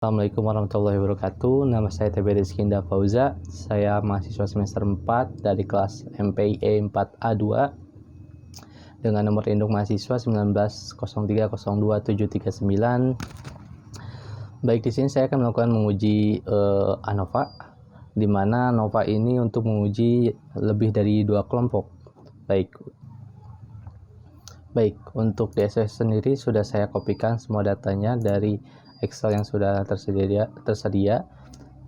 Assalamualaikum warahmatullahi wabarakatuh. Nama saya TB Rizky Indah Fauza. Saya mahasiswa semester 4 dari kelas MPIE 4A2 dengan nomor induk mahasiswa 19.03.02.739. Baik, di sini saya akan melakukan menguji ANOVA, di mana ANOVA ini untuk menguji lebih dari 2 kelompok. Baik, untuk DSS sendiri sudah saya kopikan semua datanya dari Excel yang sudah tersedia.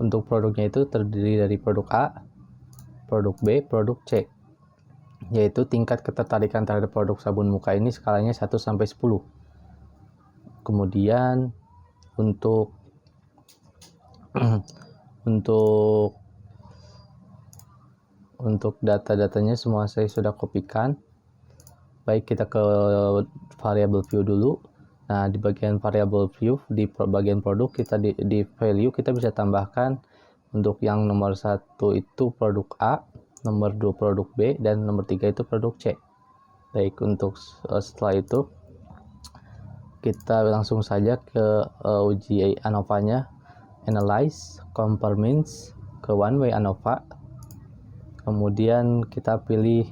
Untuk produknya itu terdiri dari produk A, produk B, produk C, yaitu tingkat ketertarikan terhadap produk sabun muka ini skalanya 1 sampai 10. Kemudian untuk data-datanya semua saya sudah kopikan. Baik, kita ke variable view dulu. Nah, di bagian variable view, di bagian produk, kita di value kita bisa tambahkan untuk yang nomor 1 itu produk A, nomor 2 produk B, dan nomor 3 itu produk C. Baik, untuk setelah itu kita langsung saja ke uji ANOVA-nya. Analyze, compare means, ke one way ANOVA. Kemudian kita pilih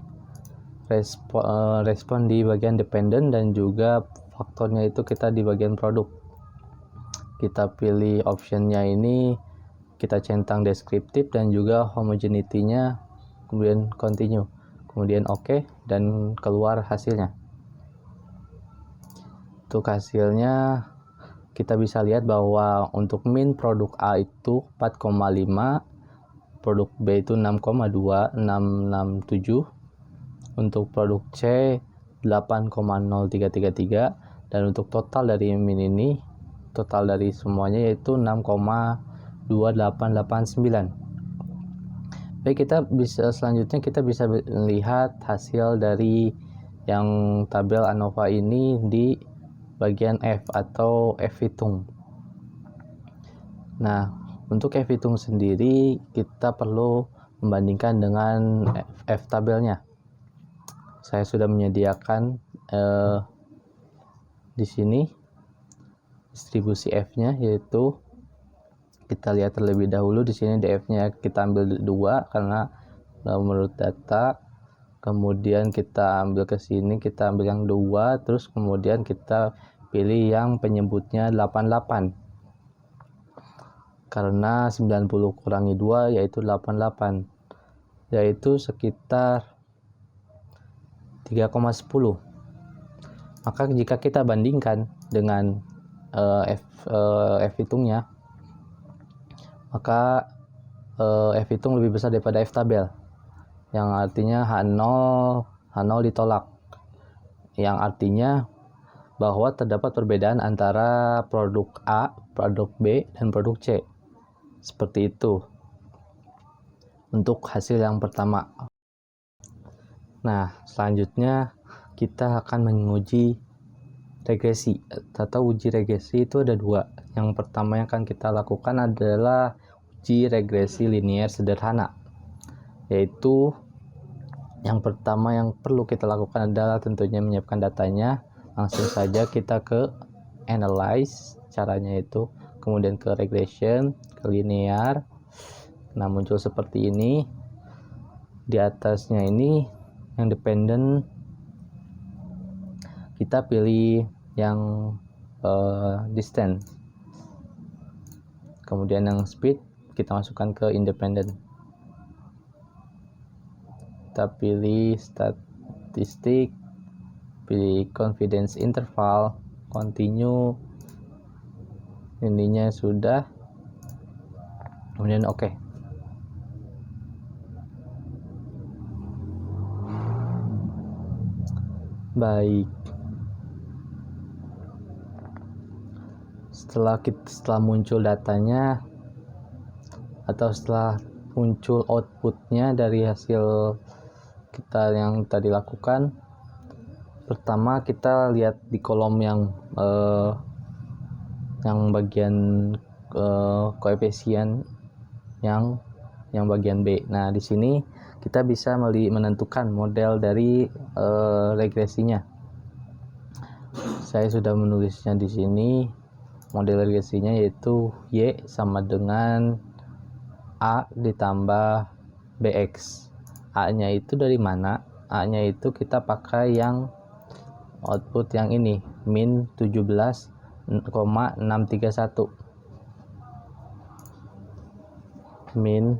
respon di bagian dependent, dan juga faktornya itu kita di bagian produk. Kita pilih optionnya ini, kita centang deskriptif dan juga homogeneity-nya, kemudian continue, kemudian OK, dan keluar hasilnya. Untuk hasilnya kita bisa lihat bahwa untuk min produk A itu 4,5, produk B itu 6,2, 667, untuk produk C 8,0333, dan untuk total dari min ini, total dari semuanya yaitu 6,2889. Baik, selanjutnya kita bisa melihat hasil dari yang tabel ANOVA ini di bagian F atau F hitung. Nah, untuk F hitung sendiri kita perlu membandingkan dengan F tabelnya. Saya sudah menyediakan di sini distribusi F-nya, yaitu kita lihat terlebih dahulu. Di sini DF-nya kita ambil 2 karena menurut data. Kemudian kita ambil ke sini, kita ambil yang 2, terus kemudian kita pilih yang penyebutnya 88. Karena 90 kurangi 2 yaitu 88, yaitu sekitar 3,10. Maka jika kita bandingkan dengan F hitungnya, maka F hitung lebih besar daripada F tabel, yang artinya H0 ditolak, yang artinya bahwa terdapat perbedaan antara produk A, produk B, dan produk C. Seperti itu untuk hasil yang pertama. Nah, selanjutnya kita akan menguji regresi atau uji regresi. Itu ada 2. Yang pertama yang akan kita lakukan adalah uji regresi linear sederhana, yaitu yang pertama yang perlu kita lakukan adalah tentunya menyiapkan datanya. Langsung saja kita ke analyze, caranya itu, kemudian ke regression, ke linear. Nah, muncul seperti ini. Di atasnya ini yang dependent, kita pilih yang distance, kemudian yang speed kita masukkan ke independent. Kita pilih statistik, pilih confidence interval, continue, ininya sudah, kemudian OK. Baik, setelah muncul datanya atau setelah muncul outputnya dari hasil kita yang tadi lakukan, pertama kita lihat di kolom yang bagian koefisien yang bagian B. Nah, di sini kita bisa menentukan model dari regresinya. Saya sudah menulisnya di sini. model regresinya, yaitu Y sama dengan A ditambah BX. A nya itu dari mana? A nya itu kita pakai yang output yang ini, min 17,631, min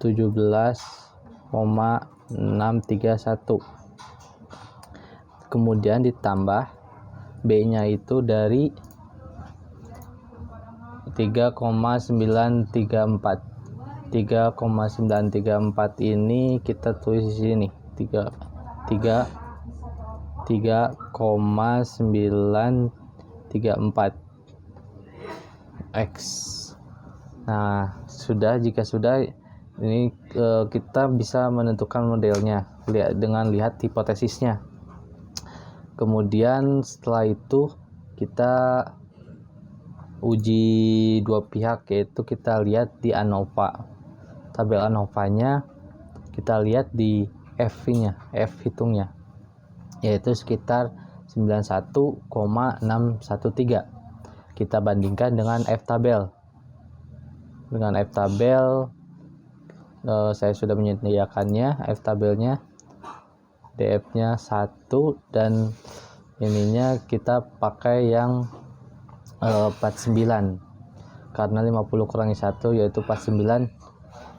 17,631, kemudian ditambah B nya itu dari 3,934. 3,934 ini kita tulis di sini 3,934 X. Nah, jika sudah ini kita bisa menentukan modelnya dengan lihat hipotesisnya. Kemudian setelah itu kita uji dua pihak, yaitu kita lihat di ANOVA. Tabel ANOVA-nya kita lihat di F hitungnya, yaitu sekitar 91,613. Kita bandingkan dengan F tabel. Dengan F tabel saya sudah menyediakannya F tabelnya, DF-nya 1, dan ininya kita pakai yang 49, karena 50 kurangi 1 yaitu 49,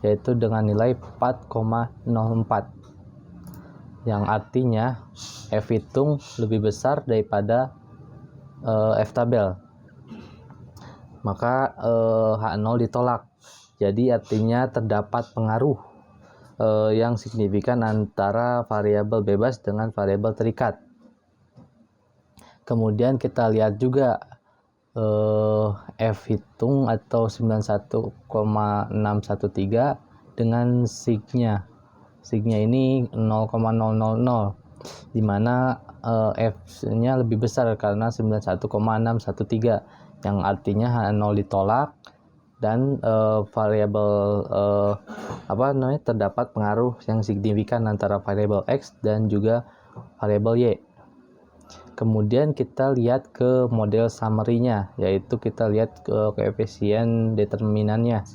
yaitu dengan nilai 4,04, yang artinya F hitung lebih besar daripada F tabel. Maka H0 ditolak. Jadi artinya terdapat pengaruh yang signifikan antara variabel bebas dengan variabel terikat. Kemudian kita lihat juga F hitung atau 91,613 dengan signya. Signya ini 0,000, dimana F-nya lebih besar karena 91,613, yang artinya H0 ditolak dan variabel terdapat pengaruh yang signifikan antara variabel X dan juga variabel Y. Kemudian kita lihat ke model summary-nya, yaitu kita lihat ke koefisien determinannya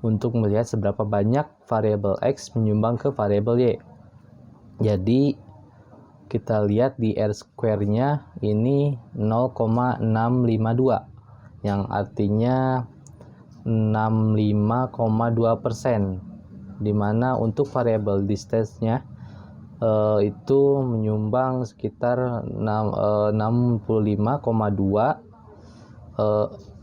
untuk melihat seberapa banyak variabel X menyumbang ke variabel Y. Jadi kita lihat di R-square-nya ini 0,652, yang artinya 65,2%, dimana untuk variabel distance-nya itu menyumbang sekitar 65,2.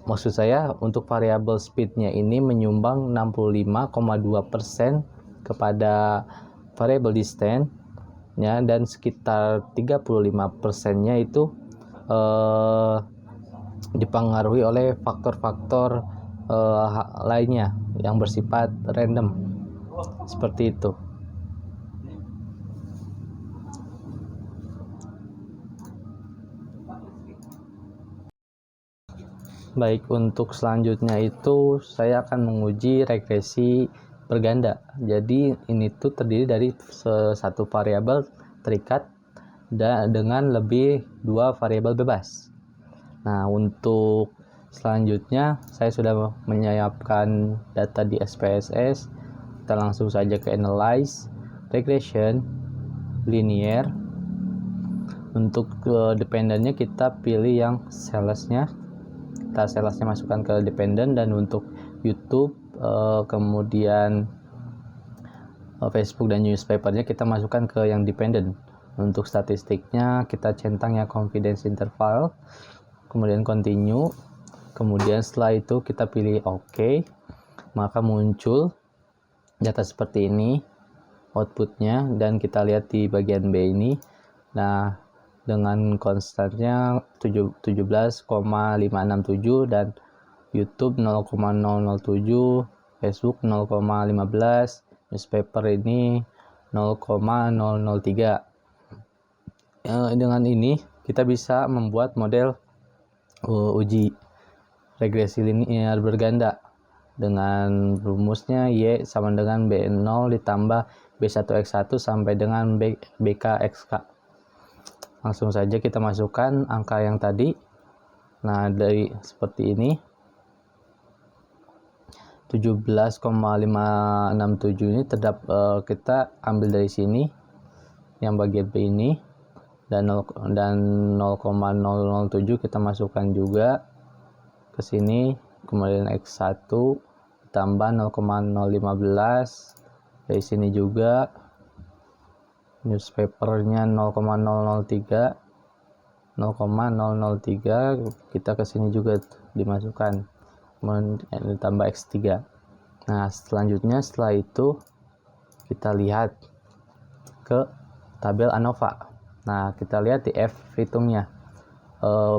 Maksud saya untuk variabel speed-nya ini menyumbang 65,2% kepada variabel distance-nya, dan sekitar 35%-nya itu dipengaruhi oleh faktor-faktor lainnya yang bersifat random, seperti itu. Baik, untuk selanjutnya itu saya akan menguji regresi berganda. Jadi ini tuh terdiri dari satu variabel terikat dengan lebih dua variabel bebas. Nah, untuk selanjutnya saya sudah menyiapkan data di SPSS. Kita langsung saja ke analyze, regression, linear. Untuk dependennya kita pilih yang salesnya. Kita salesnya masukkan ke dependent, dan untuk YouTube kemudian Facebook dan newspapernya kita masukkan ke yang dependent. Untuk statistiknya kita centang ya confidence interval, kemudian continue, kemudian setelah itu kita pilih OK, maka muncul data seperti ini outputnya, dan kita lihat di bagian B ini. Nah, dengan konstannya 17,567 dan YouTube 0,007, Facebook 0,15, newspaper ini 0,003. Dengan ini kita bisa membuat model uji regresi linear berganda dengan rumusnya Y sama dengan B0 ditambah B1X1 sampai dengan BKXK. Langsung saja kita masukkan angka yang tadi Nah, dari seperti ini 17,567 ini kita ambil dari sini yang bagian B ini, dan 0,007 kita masukkan juga ke sini, kemudian X1 tambah 0,015 dari sini juga, newspapernya 0,003 kita ke sini juga dimasukkan, kemudian ditambah X3. Nah, selanjutnya setelah itu kita lihat ke tabel ANOVA. Nah, kita lihat di F hitungnya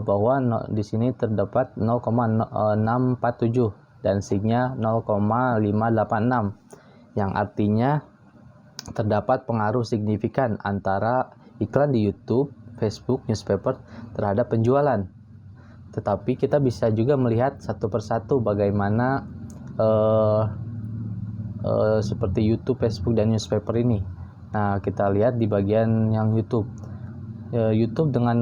bahwa di sini terdapat 0,647 dan SIG-nya 0,586, yang artinya terdapat pengaruh signifikan antara iklan di YouTube, Facebook, newspaper terhadap penjualan. Tetapi kita bisa juga melihat satu persatu bagaimana seperti YouTube, Facebook, dan newspaper ini. Nah, kita lihat di bagian yang YouTube. YouTube dengan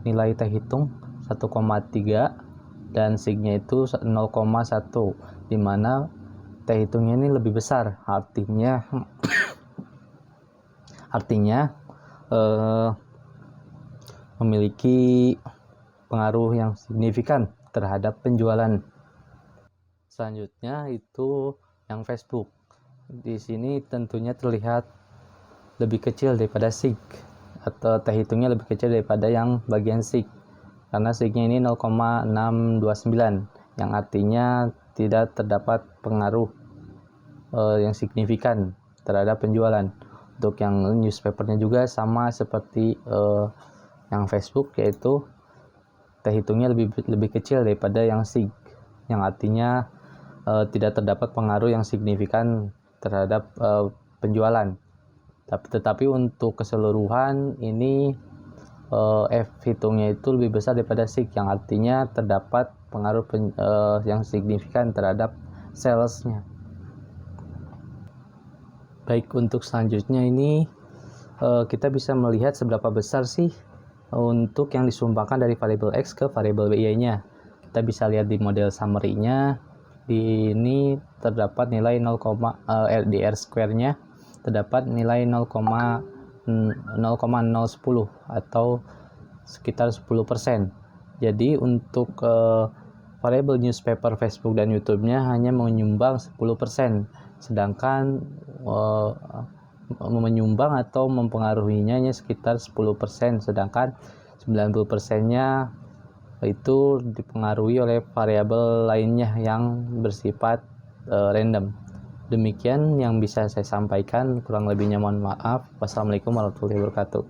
nilai T hitung 1,3 dan SIG-nya itu 0,1, di mana T hitungnya ini lebih besar. Artinya memiliki pengaruh yang signifikan terhadap penjualan. Selanjutnya itu yang Facebook. Di sini tentunya terlihat lebih kecil daripada SIG, atau T hitungnya lebih kecil daripada yang bagian SIG, karena SIG-nya ini 0,629, yang artinya tidak terdapat pengaruh yang signifikan terhadap penjualan. Untuk yang newspapernya juga sama seperti yang Facebook, yaitu T hitungnya lebih kecil daripada yang SIG, yang artinya tidak terdapat pengaruh yang signifikan terhadap penjualan. Tetapi untuk keseluruhan ini F hitungnya itu lebih besar daripada SIG, yang artinya terdapat pengaruh yang signifikan terhadap salesnya. Baik, untuk selanjutnya ini kita bisa melihat seberapa besar sih untuk yang disumbangkan dari variabel X ke variabel Y-nya. Kita bisa lihat di model summary-nya, di ini terdapat nilai di R square-nya terdapat nilai 0,010 atau sekitar 10%. Jadi untuk variabel newspaper, Facebook, dan YouTube-nya hanya menyumbang 10%, sedangkan menyumbang atau mempengaruhinya hanya sekitar 10%, sedangkan 90%-nya itu dipengaruhi oleh variabel lainnya yang bersifat random. Demikian yang bisa saya sampaikan, kurang lebihnya mohon maaf. Wassalamualaikum warahmatullahi wabarakatuh.